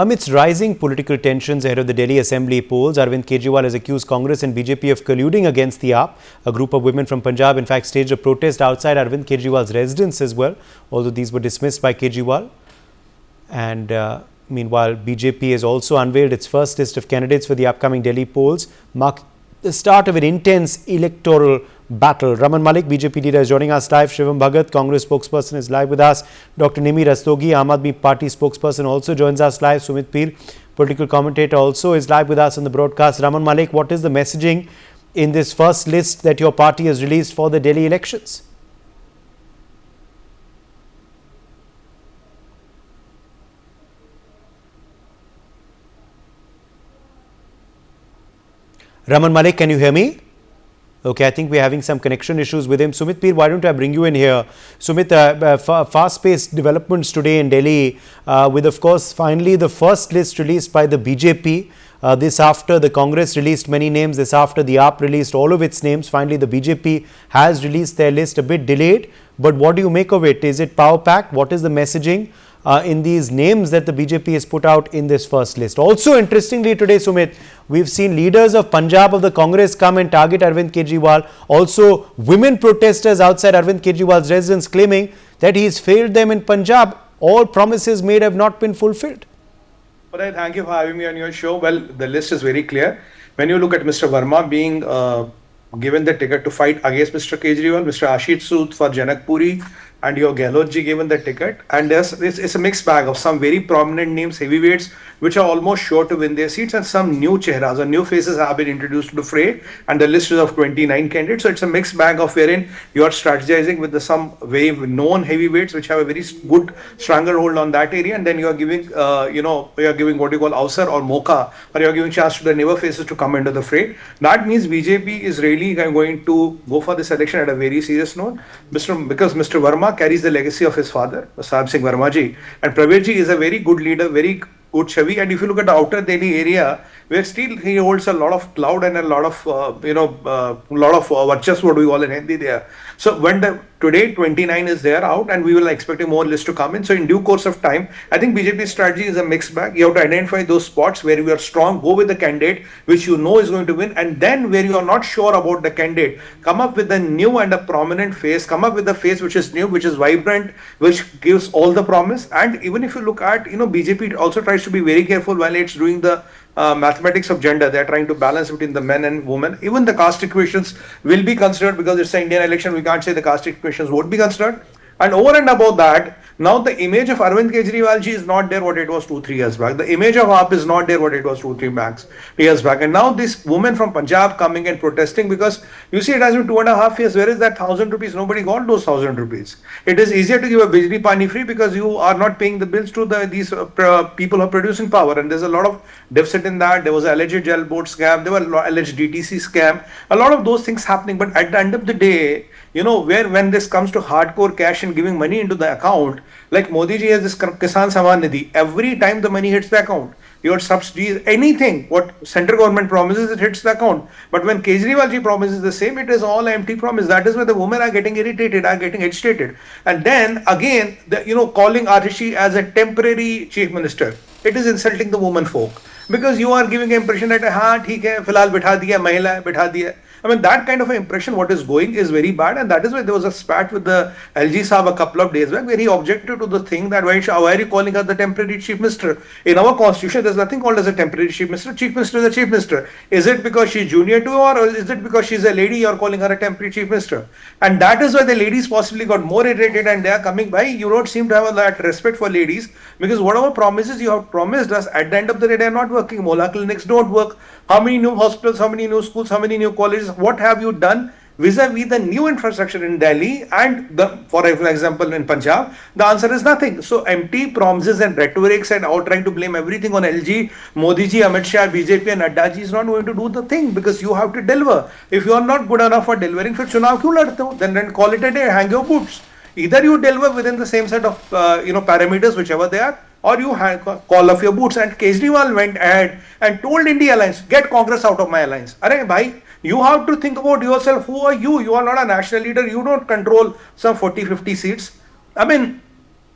Amidst rising political tensions ahead of the Delhi Assembly polls, Arvind Kejriwal has accused Congress and BJP of colluding against the AAP. A group of women from Punjab, in fact, staged a protest outside Arvind Kejriwal's residence as well, although these were dismissed by Kejriwal. And meanwhile, BJP has also unveiled its first list of candidates for the upcoming Delhi polls, marking the start of an intense electoral battle. Raman Malik, BJP leader, is joining us live. Shivam Bhagat, Congress spokesperson, is live with us. Dr. Nimi Rastogi, Aam Aadmi Party spokesperson, also joins us live. Sumit Peer, political commentator, also is live with us on the broadcast. Raman Malik, what is the messaging in this first list that your party has released for the Delhi elections? Raman Malik, can you hear me? Okay, I think we're having some connection issues with him. Sumit Peer, why don't I bring you in here? Sumit, fast-paced developments today in Delhi with, of course, finally the first list released by the BJP. This after the Congress released many names, this after the AAP released all of its names. Finally, the BJP has released their list, a bit delayed. But what do you make of it? Is it power-packed? What is the messaging in these names that the BJP has put out in this first list? Also, interestingly today, Sumit, we've seen leaders of Punjab of the Congress come and target Arvind Kejriwal. Also, women protesters outside Arvind Kejriwal's residence claiming that he's failed them in Punjab. All promises made have not been fulfilled. Well, thank you for having me on your show. Well, the list is very clear. When you look at Mr. Verma being given the ticket to fight against Mr. Kejriwal, Mr. Ashit Sood for Janakpuri, and your Gehlotji given the ticket, and it's a mixed bag of some very prominent names, heavyweights, which are almost sure to win their seats, and some new chehras or new faces have been introduced to the fray, and the list is of 29 candidates. So it's a mixed bag of wherein you are strategizing with some very known heavyweights which have a very good stranglehold on that area, and then you are giving you are giving what you call Avsar or Mocha, or you are giving chance to the newer faces to come into the fray. That means BJP is really going to go for this election at a very serious note, because Mr. Verma carries the legacy of his father, Sahib Singh Verma ji, and Praveer ji is a very good leader, very good chavi. And if you look at the outer Delhi area, where still he holds a lot of clout and a lot of varchas, what we call in Hindi there. So when today 29 is there out, and we will expect a more list to come in. So in due course of time, I think BJP's strategy is a mixed bag. You have to identify those spots where you are strong, go with the candidate which you know is going to win, and then where you are not sure about the candidate, come up with a new and a prominent face, come up with a face which is new, which is vibrant, which gives all the promise. And even if you look at, BJP also tries to be very careful while it's doing the mathematics of gender. They are trying to balance between the men and women. Even the caste equations will be considered, because it's an Indian election. We can't say the caste equations won't be considered. And over and above that, now the image of Arvind Kejriwal ji is not there what it was 2-3 years back. The image of AAP is not there what it was 2-3 years back. And now this woman from Punjab coming and protesting, because you see it has been 2.5 years. Where is that 1,000 rupees? Nobody got those 1,000 rupees. It is easier to give a Bijli Pani free because you are not paying the bills to these people who are producing power. And there's a lot of deficit in that. There was an alleged jail board scam. There were alleged DTC scam. A lot of those things happening. But at the end of the day, when this comes to hardcore cash and giving money into the account, like Modi ji has this Kisan Samman Nidhi, every time the money hits the account, your subsidies, anything, what central government promises, it hits the account. But when Kejriwal ji promises the same, it is all empty promise. That is why the women are getting irritated, are getting agitated. And then again, calling Arishi as a temporary chief minister, it is insulting the woman folk. Because you are giving an impression that, theek hai, filhal bitha diya, mahila hai, bitha diya. I mean, that kind of an impression, what is going, is very bad. And that is why there was a spat with the LG Saab a couple of days back, where he objected to the thing that why are you calling her the temporary chief minister? In our constitution, there's nothing called as a temporary chief minister. Chief minister is a chief minister. Is it because she's junior to her, or is it because she's a lady, you're calling her a temporary chief minister? And that is why the ladies possibly got more irritated, and they are coming by. You don't seem to have that respect for ladies, because whatever promises you have promised us, at the end of the day, they are not working. Mohalla clinics don't work. How many new hospitals, how many new schools, how many new colleges, what have you done vis-a-vis the new infrastructure in Delhi and for example in Punjab? The answer is nothing. So empty promises and rhetorics and trying to blame everything on LG, Modi ji, Amit Shah, BJP and Nadda ji is not going to do the thing, because you have to deliver. If you are not good enough for delivering, फिर चुनाव क्यों लड़ते हो? Then call it a day, hang your boots. Either you deliver within the same set of parameters, whichever they are, or you call off your boots. And Kejriwal went ahead and told India Alliance, get Congress out of my alliance. Arey bhai, you have to think about yourself. Who are you? You are not a national leader. You don't control some 40-50 seats. I mean,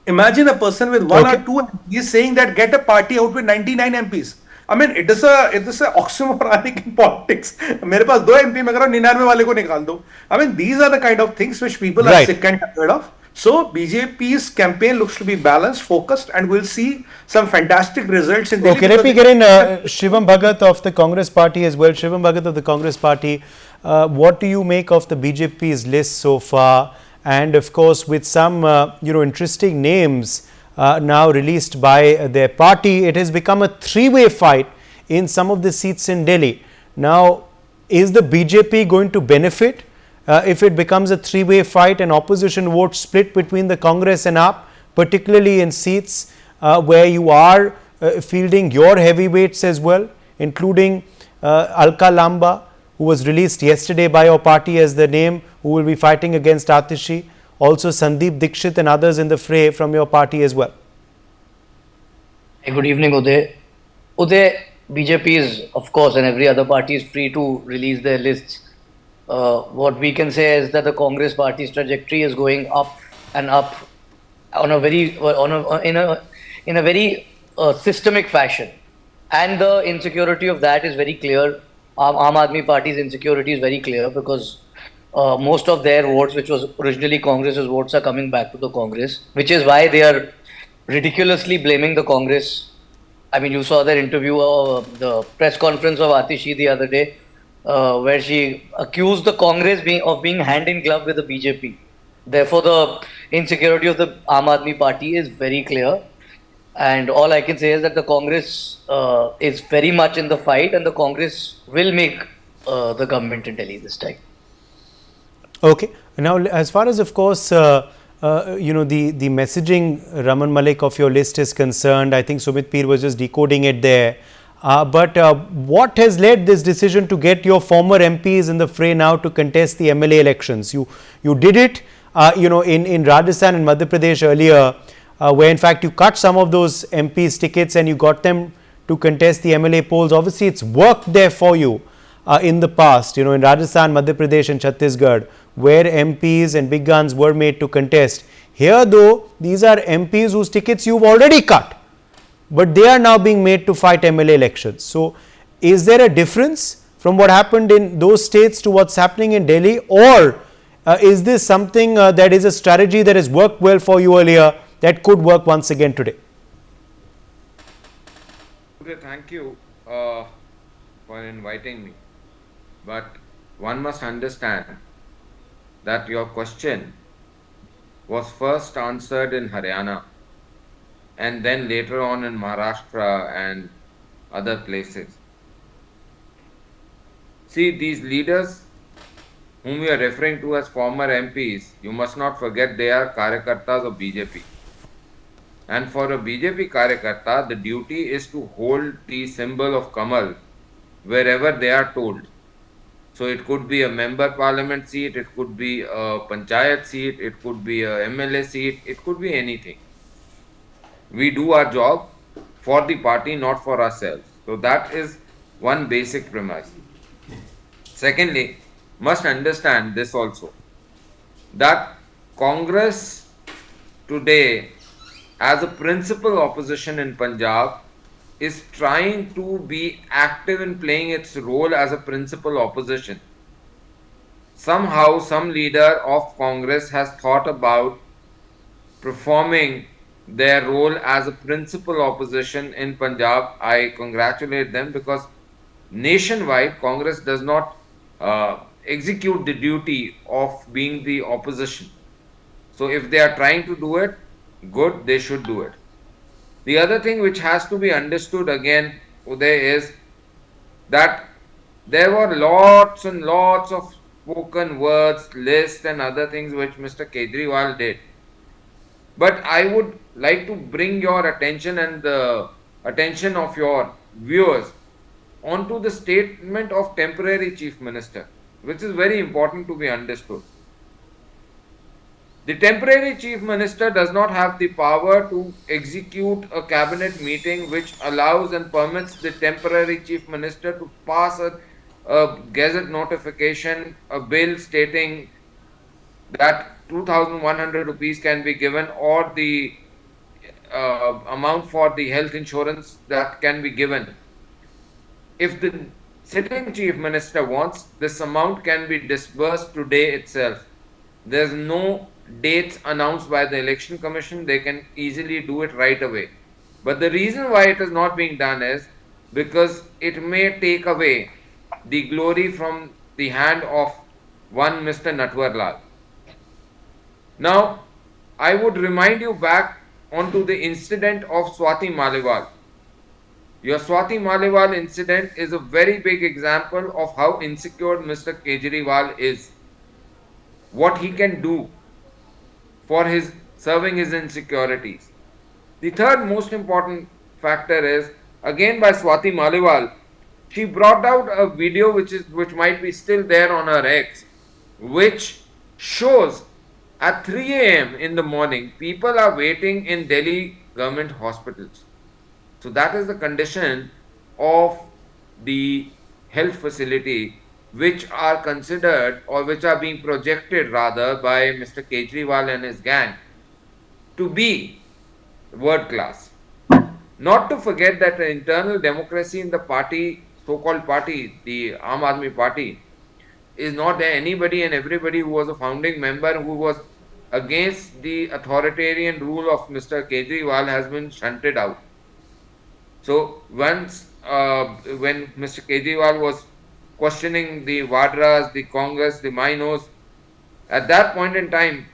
Imagine a person with one or Okay. two MPs saying that get a party out with 99 MPs. I mean, it is a oxymoronic in politics. मेरे पास दो MP मैं कह रहा हूँ 99 वाले को निकाल दो. I mean, these are the kind of things which people are Right. sick and tired of. So BJP's campaign looks to be balanced, focused, and we'll see some fantastic results in Delhi Okay, let because me get in Shivam Bhagat of the Congress Party as well. Shivam Bhagat of the Congress Party, what do you make of the BJP's list so far? And of course, with some interesting names now released by their party, it has become a three-way fight in some of the seats in Delhi. Now, is the BJP going to benefit if it becomes a three-way fight and opposition votes split between the Congress and AAP, particularly in seats where you are fielding your heavyweights as well, including Alka Lamba, who was released yesterday by your party as the name who will be fighting against Atishi, also Sandeep Dikshit and others in the fray from your party as well. Hey, good evening, Uday. Uday, BJP is, of course, and every other party is free to release their lists. What we can say is that the Congress party's trajectory is going up and up on a very in a very systemic fashion, and the insecurity of that is very clear. Aam Aadmi Party's insecurity is very clear because most of their votes, which was originally Congress's votes, are coming back to the Congress, which is why they are ridiculously blaming the Congress. I mean, you saw their interview, the press conference of Atishi the other day, where she accused the Congress of being hand in glove with the BJP. Therefore, the insecurity of the Aam Aadmi Party is very clear. And all I can say is that the Congress is very much in the fight, and the Congress will make the government in Delhi this time. Okay. Now, as far as, of course, the messaging, Raman Malik, of your list is concerned, I think Sumit Peer was just decoding it there. But what has led this decision to get your former MPs in the fray now to contest the MLA elections? You did it, in Rajasthan and Madhya Pradesh earlier, where in fact you cut some of those MPs' tickets and you got them to contest the MLA polls. Obviously, it's worked there for you in the past, in Rajasthan, Madhya Pradesh and Chhattisgarh, where MPs and big guns were made to contest. Here, though, these are MPs whose tickets you've already cut, but they are now being made to fight MLA elections. So, is there a difference from what happened in those states to what's happening in Delhi, or is this something that is a strategy that has worked well for you earlier that could work once again today? Okay, thank you for inviting me. But one must understand that your question was first answered in Haryana and then later on in Maharashtra and other places. See, these leaders whom we are referring to as former MPs, you must not forget they are Karyakartas of BJP. And for a BJP Karyakarta, the duty is to hold the symbol of Kamal wherever they are told. So it could be a member parliament seat, it could be a panchayat seat, it could be a MLA seat, it could be anything. We do our job for the party, not for ourselves. So that is one basic premise. Secondly, must understand this also, that Congress today, as a principal opposition in Punjab, is trying to be active in playing its role as a principal opposition. Somehow, some leader of Congress has thought about performing their role as a principal opposition in Punjab. I congratulate them because nationwide, Congress does not execute the duty of being the opposition. So, if they are trying to do it, good, they should do it. The other thing which has to be understood again, Uday, is that there were lots and lots of spoken words, lists, and other things which Mr. Kejriwal did. But I would like to bring your attention and the attention of your viewers onto the statement of temporary chief minister, which is very important to be understood. The temporary chief minister does not have the power to execute a cabinet meeting which allows and permits the temporary chief minister to pass a gazette notification, a bill stating that 2,100 rupees can be given, or the amount for the health insurance that can be given. If the sitting chief minister wants, this amount can be disbursed today itself. There's no dates announced by the election commission. They can easily do it right away. But the reason why it is not being done is because it may take away the glory from the hand of one Mr. Natwar Lal. Now, I would remind you back onto the incident of Swati Maliwal. Your Swati Maliwal incident is a very big example of how insecure Mr. Kejriwal is. What he can do for his serving his insecurities. The third most important factor is again by Swati Maliwal. She brought out a video which might be still there on her X, which shows at 3 a.m. in the morning people are waiting in Delhi government hospitals. So that is the condition of the health facility which are considered or which are being projected rather by Mr. Kejriwal and his gang to be world class. Not to forget that the internal democracy in the party, so-called party, the Aam Aadmi Party, is not there. Anybody and everybody who was a founding member who was against the authoritarian rule of Mr. Kejriwal has been shunted out. So once when Mr. Kejriwal was questioning the Vadras, the Congress, the Minos, at that point in time,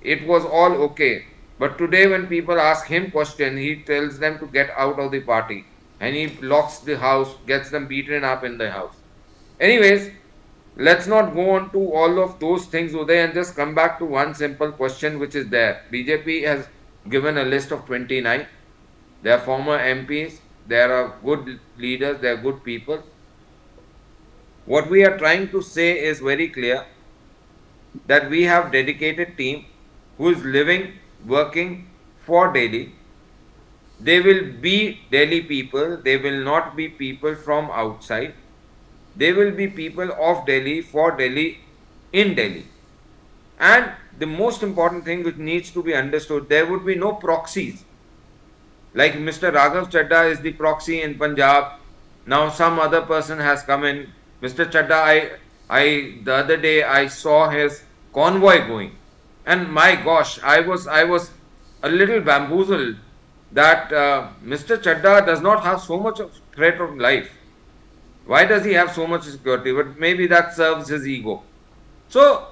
it was all okay. But today when people ask him question, he tells them to get out of the party. And he locks the house, gets them beaten up in the house. Anyways, let's not go on to all of those things, Uday, and just come back to one simple question which is there. BJP has given a list of 29. They are former MPs. They are good leaders. They are good people. What we are trying to say is very clear that we have dedicated team who is living, working for Delhi. They will be Delhi people. They will not be people from outside. They will be people of Delhi, for Delhi, in Delhi. And the most important thing which needs to be understood, there would be no proxies. Like Mr. Raghav Chadda is the proxy in Punjab. Now some other person has come in. Mr. Chadda, the other day I saw his convoy going, and my gosh, I was a little bamboozled that Mr. Chadda does not have so much of threat of life. Why does he have so much security? But maybe that serves his ego. So,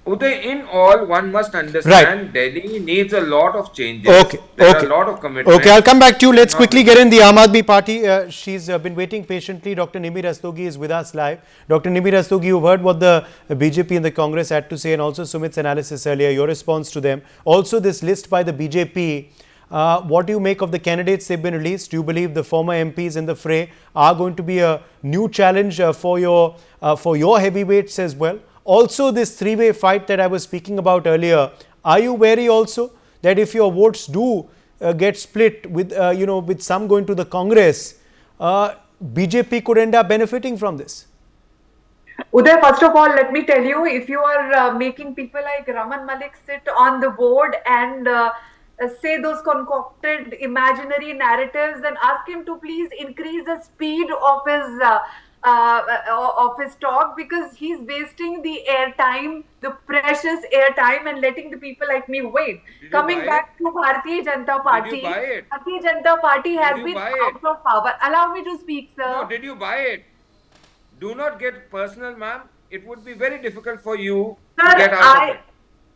Uday, in all, one must understand Delhi needs a lot of changes. There are a lot of commitments. Okay, I'll come back to you. Let's quickly get in the Aam Aadmi Party. She's been waiting patiently. Dr. Nimmi Rastogi is with us live. Dr. Nimmi Rastogi, you've heard what the BJP and the Congress had to say, and also Sumit's analysis earlier, your response to them. Also, this list by the BJP. What do you make of the candidates they've been released? Do you believe the former MPs in the fray are going to be a new challenge for your heavyweights as well? Also, this three-way fight that I was speaking about earlier, are you wary also that if your votes do get split with with some going to the Congress, BJP could end up benefiting from this? Uday, first of all, let me tell you, if you are making people like Raman Malik sit on the board and say those concocted imaginary narratives, and ask him to please increase the speed of his talk, because he's wasting the airtime, the precious airtime, and letting the people like me wait. Coming back to Bharatiya Janata Party, Bharatiya Janata Party has been out of power. Allow me to speak, sir. No, did you buy it? Do not get personal, ma'am. It would be very difficult for you to get out of it.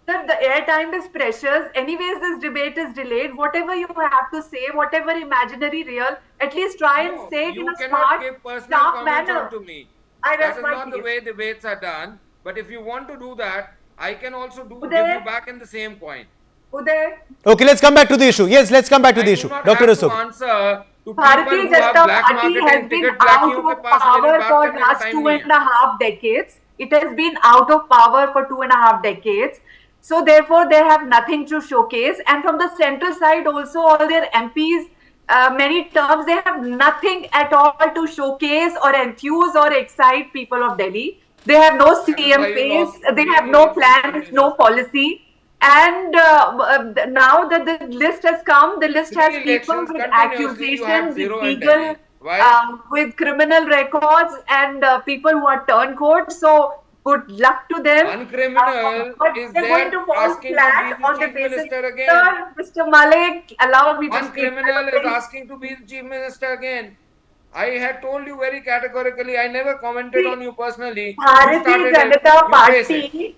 Sir, the airtime is precious. Anyways, this debate is delayed. Whatever you have to say, whatever imaginary real, at least try and say it in a smart, sharp manner. To me. That is not the way debates are done. But if you want to do that, I can also give you back in the same coin. Uday. Okay, let's come back to the issue. Yes, let's come back to the issue. Dr. Rastogi. Answer to Bharatiya Janata Party has been out of power for the last 2.5 decades. It has been out of power for 2.5 decades. So therefore, they have nothing to showcase. And from the central side also, all their MPs, many terms, they have nothing at all to showcase or enthuse or excite people of Delhi. They have no CM face, they have no plans, no policy. And now that the list has come, the list has people elections with continuously you had accusations, with zero in legal, Delhi. Why? with criminal records, and people who are turncoats. So good luck to them. One criminal But is they're going there to fall asking to be flat the on the chief basis. minister again. Sir, Mr. Malik, allow me to One speak. criminal is asking to be the chief minister again. I had told you very categorically, I never commented on See, you personally. You Bharatiya started it, Janata you face it. Party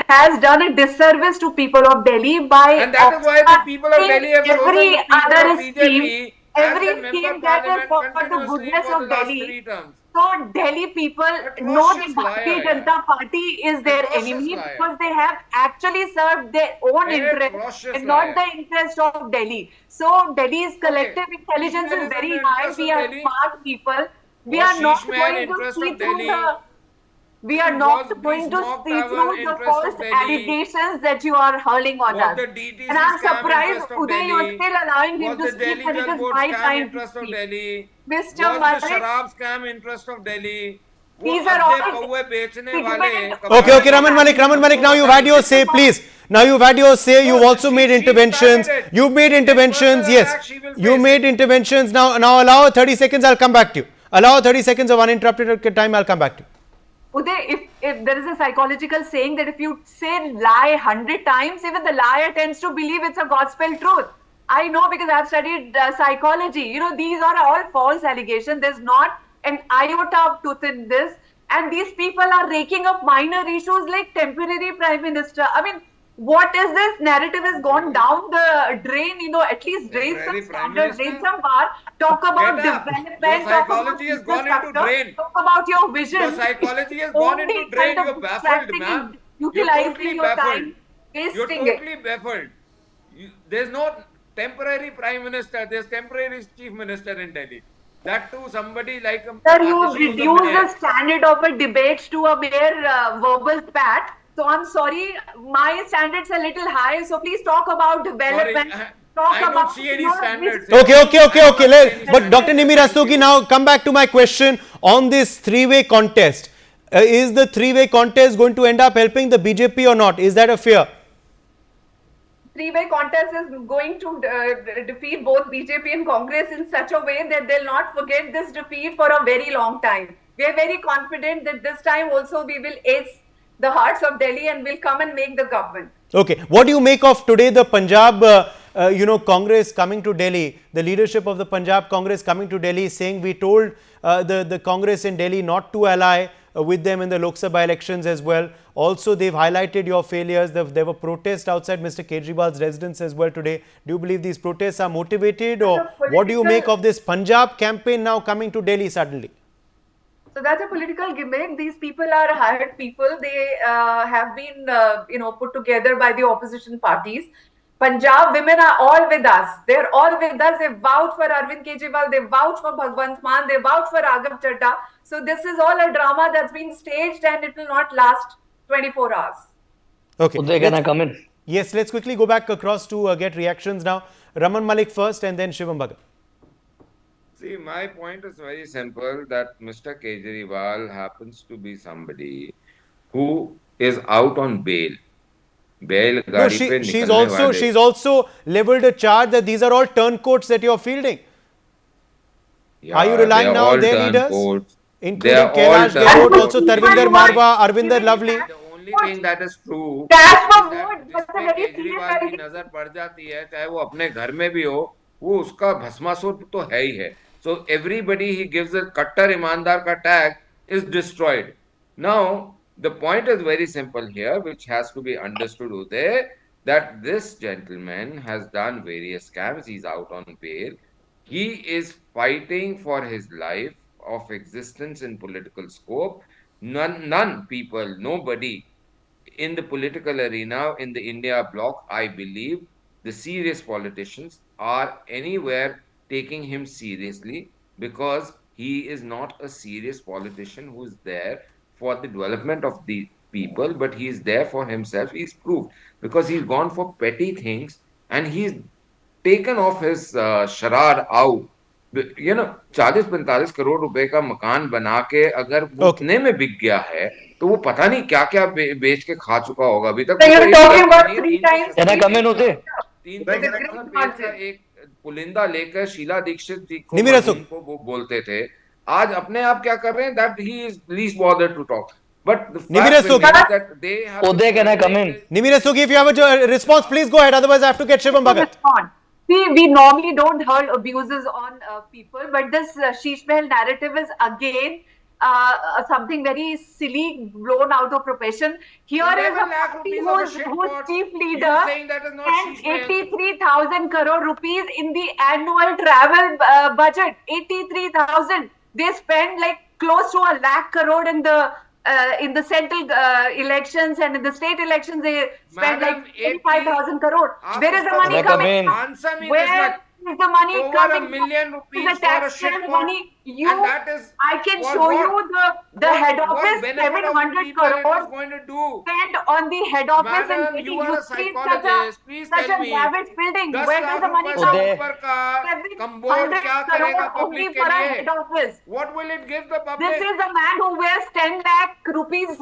has done a disservice to people of Delhi by And that is why the people of Delhi have chosen every the people other of scheme, BJP as every their member scheme that is parliament for the continuously goodness for the of last Delhi. 3 terms. So Delhi people know Atrocious that liar, Bharatiya yaar. Janata Party is their Atrocious enemy liar. because they have actually served their own interest Atrocious and not liar. the interest of Delhi. So Delhi's collective Okay. intelligence Ishmael is is very in the high. interest We of are Delhi. smart people. We Was are not Sheesh Mahal going to interest see of through Delhi? the we are Was not the going to smoke see tower through the interest of false Delhi? allegations that you are hurling on Was us. the DTC And I'm scam surprised, interest of Uday, you are Delhi? still allowing him Was to the speak Delhi when it Jal is Board my scam time to interest of speak. Delhi? Mr. Was Malik, the Sharab scam interest of Delhi? वो these are अद्धे all कौवे बेचने वाले figment Okay, कबाड़ okay, Raman Malik, now you've had your say, please. Now you've had your say, you've also made interventions. You've made interventions, yes. You made interventions. Now allow 30 seconds, I'll come back to you. Allow 30 seconds of uninterrupted time, I'll come back to you. Uday, if there is a psychological saying that if you say lie 100 times, even the liar tends to believe it's a gospel truth. I know because I've studied psychology. You know, these are all false allegations. There's not an iota of truth in this. And these people are raking up minor issues like temporary prime minister. I mean, what is this? Narrative has gone down the drain, you know, at least raise some Temporary prime standards, raise minister? some bar, talk about Get up. development, Your talk about psychology has gone into infrastructure, drain. talk about your vision. Your psychology has gone into Only drain. kind You're of baffled, distracting ma'am. and You're utilizing totally your baffled. time, You're wasting it. totally baffled. There's no temporary prime minister. There's temporary chief minister in Delhi. That too, somebody like a Sir, you Atishi who's a reduce mayor. the standard of a debate to a mere verbal spat. So I'm sorry, my standards are a little high. So please talk about development. Talk I don't about see any your standards. Okay. But Dr. Nimir Rastogi, now come back to my question on this three-way contest. Is the three-way contest going to end up helping the BJP or not? Is that a fear? Three-way contest is going to defeat both BJP and Congress in such a way that they'll not forget this defeat for a very long time. We are very confident that this time also we will ace the hearts of Delhi and will come and make the government. Okay. What do you make of today the Punjab, Congress coming to Delhi, the leadership of the Punjab Congress coming to Delhi saying we told the Congress in Delhi not to ally with them in the Lok Sabha elections as well. Also, they've highlighted your failures. There were protests outside Mr. Kejriwal's residence as well today. Do you believe these protests are motivated, or what do you make of this Punjab campaign now coming to Delhi suddenly? So that's a political gimmick. These people are hired people. They have been, put together by the opposition parties. Punjab women are all with us. They're all with us. They vouch for Arvind Kejriwal. They vouch for Bhagwant Mann. They vouch for Raghav Chadha. So this is all a drama that's been staged and it will not last 24 hours. Okay. Uday, can I come in? Yes, let's quickly go back across to get reactions now. Raman Malik first and then Shivam Bhagat. See, my point is very simple, that Mr. Kejriwal happens to be somebody who is out on bail. Bail No, गाड़ी पे निकलने वाले. she's also leveled a charge that these are all turncoats that you're fielding. Yeah, Are you relying they are now all on their leaders? turncoats. Including They are all Kailash turncoats. Gehloot, also Tarvinder Marwa, Arvinder Lovely. The only thing that is true Cash for is that vote. जिस That's a पे very serious Kejriwal की allegation. नजर पड़ जाती है, चाहे वो अपने घर में भी हो, वो उसका भस्मासुर तो है ही है. So everybody he gives a कट्टर ईमानदार का tag is destroyed. Now the point is very simple here, which has to be understood, Uday, that this gentleman has done various scams. He's out on bail. He is fighting for his life of existence in political scope. None people, nobody in the political arena in the India bloc, I believe the serious politicians are anywhere taking him seriously, because he is not a serious politician who is there for the development of the people, but he is there for himself. He's proved, because he's gone for petty things and he's taken off his शरार out. 40-45 crore रुपए का मकान बना के अगर वो उतने में बिक गया है, तो वो पता नहीं क्या क्या बेच के खा चुका होगा अभी तक। So you're talking about paneer 3 times. Can I come in, Uday? 300 page का एक पुलिंदा लेकर शीला दीक्षित जी को निमिर असुक। को वो बोलते थे, आज अपने आप क्या कर रहे हैं, that he is least bothered to talk, but Nimir Asuk. That they have Uday, can I come in? Nimir Sugi, if you have a response, please go ahead. Otherwise, I have to get Shivam Bhagat. Respond. See, we normally don't heard abuses on people, but this Sheesh Mahal narrative is again something very silly, blown out of proportion. Here is a 11 lakh party rupees of a shit whose pot. chief You leader saying that is not spent Sheesh Mahal. 83,000 crore rupees in the annual travel budget. 83,000. They spend like close to 1 lakh crore in the central elections, and in the state elections they spend Madam, like 25,000 crore. Where is the money Can I come coming in? from? Answer me, Where there's is the money over coming $1 million from? rupees The for a taxpayer shit pot. money. And that is I can for show what? you the head What office, benefit of the 700 people it crore is going to do? spent on the head office Madam, and you getting are a used to psychologist. Please such tell a me. lavish building. 10 Where does lakh the money रुपए come से Uday. ऊपर का 700 कंबोर्ड क्या करेगा crore only public for के a लिए? head office. What will it give the This public? is a man who wears 10 lakh rupees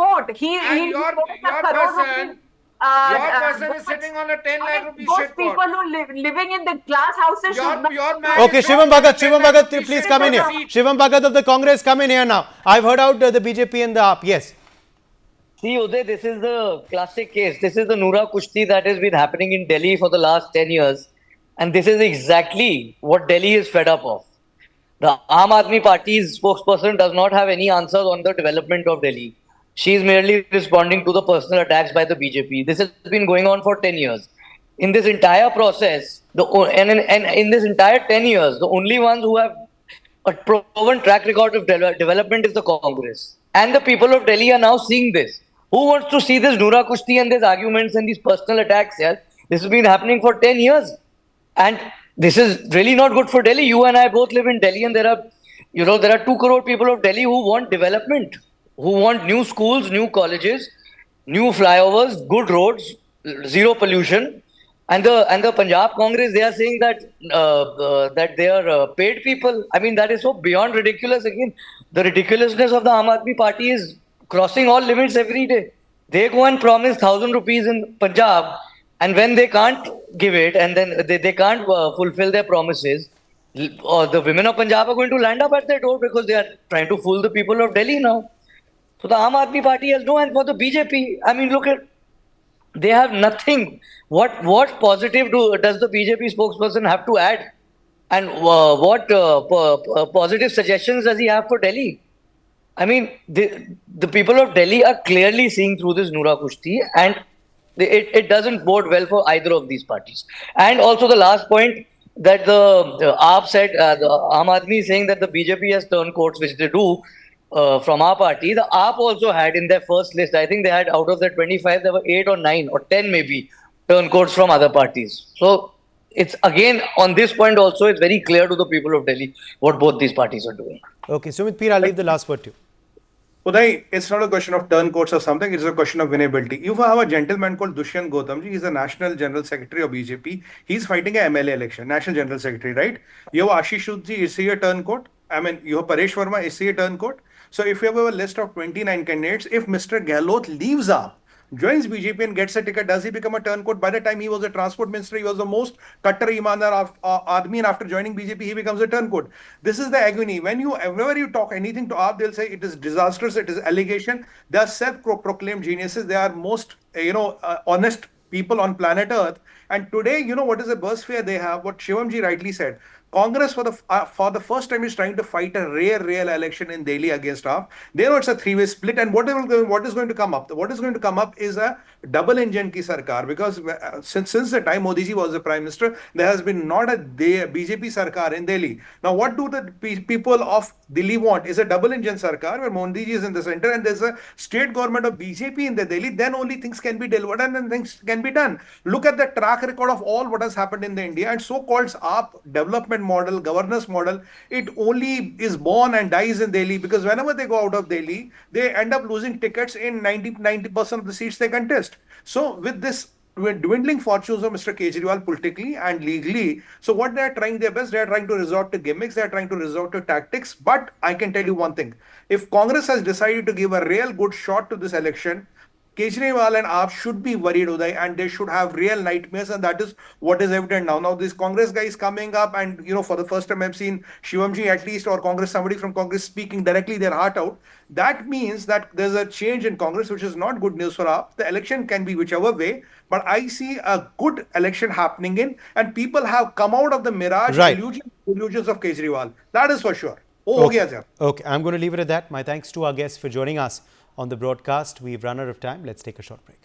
coat. And He your wears a crore person, rupees, your person is watch. sitting on a 10 I lakh mean, rupees those shit people pot. who living in the glass houses should not. Your man Okay, is Shivam not Bhagat, getting Shivam 10 lakh Bhagat, rupees please shit come in pot here. seat. Shivam Bhagat of the Congress, come in here now. I've heard out the BJP and the AAP. Yes. See, Uday, this is the classic case. This is the Noora Kushti that has been happening in Delhi for the last 10 years. And this is exactly what Delhi is fed up of. The Aam Aadmi Party's spokesperson does not have any answers on the development of Delhi. She is merely responding to the personal attacks by the BJP. This has been going on for 10 years. In this entire process, and in this entire 10 years, the only ones who have a proven track record of development is the Congress. And the people of Delhi are now seeing this. Who wants to see this Noora Kushti and these arguments and these personal attacks? Yeah? This has been happening for 10 years. And this is really not good for Delhi. You and I both live in Delhi, and there are 2 crore people of Delhi who want development, who want new schools, new colleges, new flyovers, good roads, zero pollution. And the Punjab Congress, they are saying that they are paid people. I mean, that is so beyond ridiculous. Again, the ridiculousness of the Aam Aadmi Party is crossing all limits every day. They go and promise 1,000 rupees in Punjab, and when they can't give it, and then they can't fulfill their promises, the women of Punjab are going to land up at their door because they are trying to fool the people of Delhi now. So the Aam Aadmi Party has no, and for the BJP, I mean, look at, they have nothing. What positive does the BJP spokesperson have to add? And what positive suggestions does he have for Delhi? I mean, the people of Delhi are clearly seeing through this Noora Kushti, and it doesn't bode well for either of these parties. And also the last point that the AAP said, the Aam Aadmi is saying that the BJP has turncoats, which they do from our party. The AAP also had in their first list, I think they had out of the 25, there were 8 or 9 or 10 maybe turncoats from other parties. So it's again on this point also, it's very clear to the people of Delhi what both these parties are doing. Okay, Sumit Peer, I'll leave the last word to you. Uday, it's not a question of turncoats or something, it's a question of winnability. You have a gentleman called Dushyant Gautamji, he's the National General Secretary of BJP. He's fighting a MLA election, National General Secretary, right? You have Ashish Shudji, is he a turncoat? I mean, you have Paresh Verma, is he a turncoat? So if you have a list of 29 candidates, if Mr. Gehlot leaves up, joins BJP and gets a ticket, does he become a turncoat? By the time he was a transport minister, he was the most Kattar Imanar of Admi, and after joining BJP, he becomes a turncoat. This is the agony. Whenever you talk anything to AAP, they'll say it is disastrous, it is allegation. They are self-proclaimed geniuses. They are most, honest people on planet Earth. And today, what is the burst fear they have? What Shivamji rightly said. Congress for the first time is trying to fight a real election in Delhi against AAP. They know it's a three-way split, and what is going to come up? What is going to come up is a double engine ki sarkar, because since the time Modi ji was the prime minister, there has been not a BJP sarkar in Delhi. Now, what do the people of Delhi want? Is a double engine sarkar where Modi ji is in the center and there's a state government of BJP in the Delhi. Then only things can be delivered and then things can be done. Look at the track record of all what has happened in the India, and so-called AAP development model, governance model, it only is born and dies in Delhi, because whenever they go out of Delhi, they end up losing tickets in 90% of the seats they contest. So with this dwindling fortunes of Mr. Kejriwal politically and legally. So what they are trying their best, they are trying to resort to gimmicks, they are trying to resort to tactics. But I can tell you one thing: if Congress has decided to give a real good shot to this election, Kejriwal and Aap should be worried, Uday, and they should have real nightmares, and that is what is evident now. Now, this Congress guy is coming up, and for the first time, I've seen Shivamji at least, or Congress, somebody from Congress speaking directly their heart out. That means that there's a change in Congress, which is not good news for Aap. The election can be whichever way, but I see a good election happening and people have come out of the mirage Right. illusions of Kejriwal. That is for sure. Oh, Okay. Okay, I'm going to leave it at that. My thanks to our guests for joining us on the broadcast. We've run out of time. Let's take a short break.